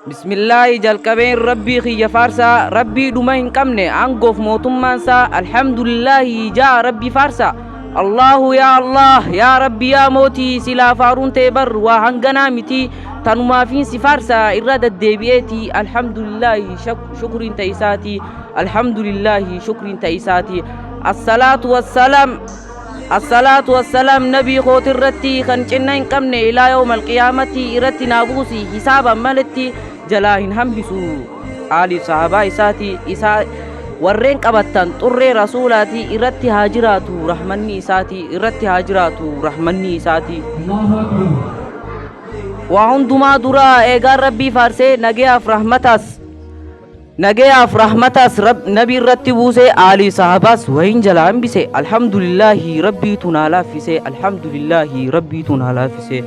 بسم الله جلكبين ربي خي فارسا ربي دومين كمني عنقف موتم مانسا الحمد لله جاء ربي فارسا الله يا الله يا ربي يا موتي سلا فارون تبر وهنغنا متي تنما فين سفارسا إرادة ديبيتي الحمد لله شكر تيساتي الحمد لله شكر تيساتي الصلاة والسلام نبي خوت الرتي خنچنين كمني إلى يوم القيامة إرتي نابوسي حسابا ملتي جلاهن همبسو آل صحابة إساتي warreen qabattan xurree rasuulaati irratti haajiraatu rahmanni isaati irratti haajiraatu rahmanni isaati waa hundumaa dura eegaan rabbii faarsee nagayaaf rahmatas nabii irratti buuse aalii sahabaas wayin jala hambise alhamdulillahi rabbiitu naa laaffise alhamdulillahi rabbiitu naa laaffise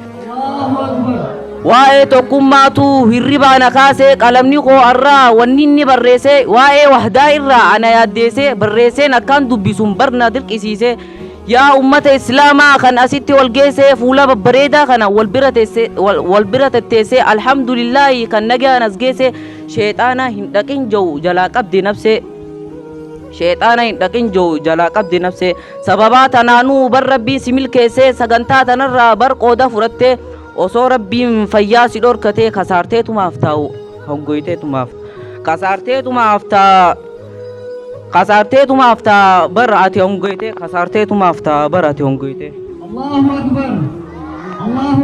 waa'ee tokkummaatu hirribaa na kaasee qalamni koo arraa wanni inni barreesse waa'ee wahdaa irraa ana yaaddeesse barreesseen akkaan dubbisuun barna dirqisiise yaa ummata islaamaa kan asitti wal geesse fuula babbareedaa kana wal bira tetteesse alhamdulillaahi kan nagaan as geesse sheexaana hin dhaqin jiru jalaa qabde nafse sheexaana hin dhaqin jiru jalaa qabde nafse sababaa tanaanuu bar rabbiin si milkeesse sagantaa tanarraa bar qooda fudhatte osoo rabbiin fayyaa si dhorkatee kasaarteetumaaf taa'u hoggoyteetumaaf kasaarteetumaaf ta'a bara ati hoggoyte kasaarteetumaaf ta'a bara ati hoggoyte Allahu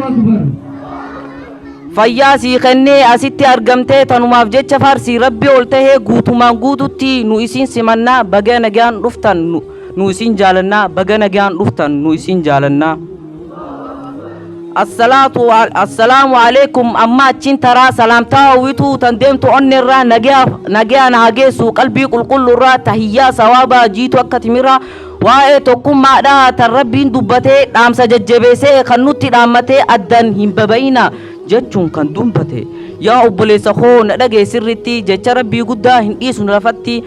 akbar fayyaa sii kennee asitti argamtee tanumaaf jecha faarsii rabbi ol tahee guutumaan guututti nu isin simannaa baga nagaan dhuftan nu isin jaalannaa baga nagaan dhuftan nu isin jaalannaa السلام عليكم أما أتشين ترى سلامتا ويتو تندمتو أن الرا نجيا نهاجسو قلبي كل الرا تهيا سوابا جيتو أكتمرا واي تكون ما دا تربين دبته دام سججبسه خنوتي دامته أدن هم ببينا جتشون كان دمبته يا أبولي سخون دقي سرتي جتش ربي قدا هنقيسون رفتي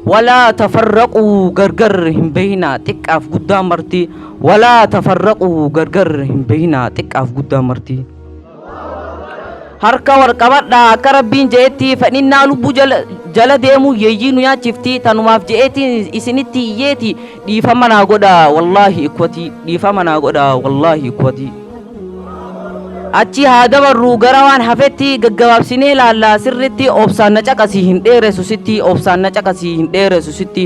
ولا تفرقوا غرغر هم بينا تكاف قدام مرتي ولا تفرقوا غرغر هم بينا تكاف قدام مرتي harka warqabadha akka rabbiin jeetti fadhinnaa lubbuu jala deemu yeeyyiinu yaa chifti tanumaaf jeetti isinitti iyyeeti dhiifama naa godha wallahi ikwati dhiifama naa godha wallahi ikwati achi haa dabarru gara waan hafetti gaggabaabsinee laallaa sirritti obsaan na caqasii hin dheeressu sitti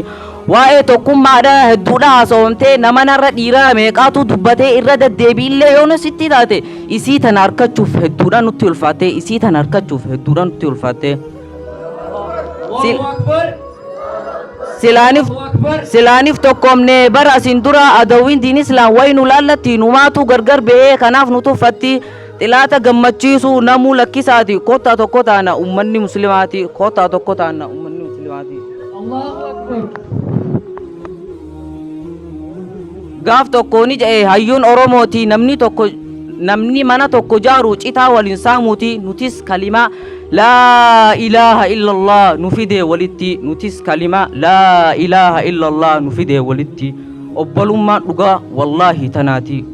waa'ee tokkummaadha hedduudha haasawamtee nama narra dhiiraa meeqaatu dubbatee irra deddeebiillee yoona sitti taate isii tana harkachuuf hedduudha nutti ulfaatte silaaniif tokkomne bara asin dura adawwiin diin islaam waynu laallatti numaatu gargar ba'ee kanaaf nu tuffatti xilaata gammachiisu namuu lakkisaati kottaa tokko taana ummanni muslimaati gaaf tokko ni jedhe hayyuun oromooti namni mana tokko jaaru citaa waliin saamuuti nutis kalimaa laa ilaaha illallah nu fide walitti obbolummaan dhugaa wallaahi tanaati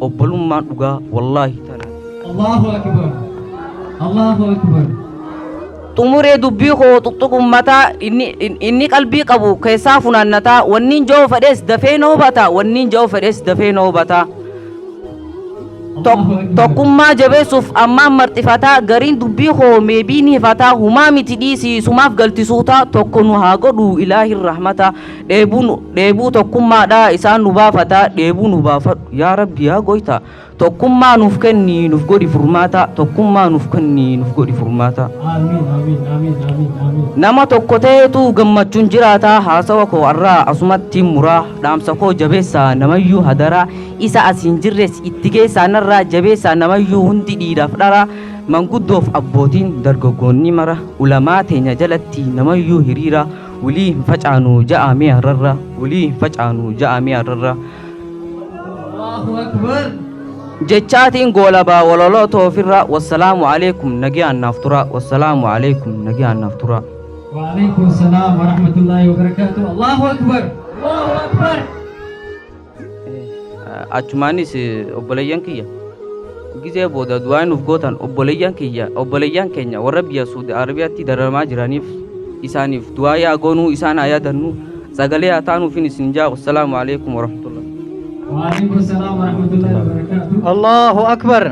Allahu akbar xumuree dubbii koo xuxuqummataa inni qalbii qabu keessaa funaannataa wanniin joo fedhes dafee noobata tokkummaa jabeessuuf ammaan marxifataa gariin dubbii koo meebii ni hifataa humaa miti dhiisiisumaaf galtisuutaa tokko nu haa godhu ilaahin rahmata dheebuu tokkummaadhaa isaan nu baafataa dheebuu nu baafadhu yaa rabbi yaa goyta tokkummaa nuuf kenni nuuf godhi furmaata nama tokko ta'eetu gammachuun jiraata haasawa koo arraa asumatti muraa dhaamsa koo jabeessaa namayyuu hadaraa isa asiin jirres itti geessaa narraa jabeessaa namayyuu hundi dhiidhaaf dhara manguddoof abbootiin dargaggoonni mara ulamaa teenya jalatti namayyuu hiriira walii hin facaanu ja'amee hararra Allahu akbar jechaatiin goolabaa waloloo toofirra wassalaamu alaikum nagiyaan naaf tura wa alaikum assalam wa rahmatullahi wa barakatuh Allahu akbar achumaanis obboleeyyan kiyya gizee booda du'aa nuuf gootan obboleeyyan keenya warra biyya Saudi Arabiyaatti dararamaa jiraniif isaaniif du'aa yaa goonuu isaan haa yaadannu sagalee haa taanuufin isin jaa wassalaamu alaikum warahmatullah وعليكم السلام ورحمة الله وبركاته الله أكبر.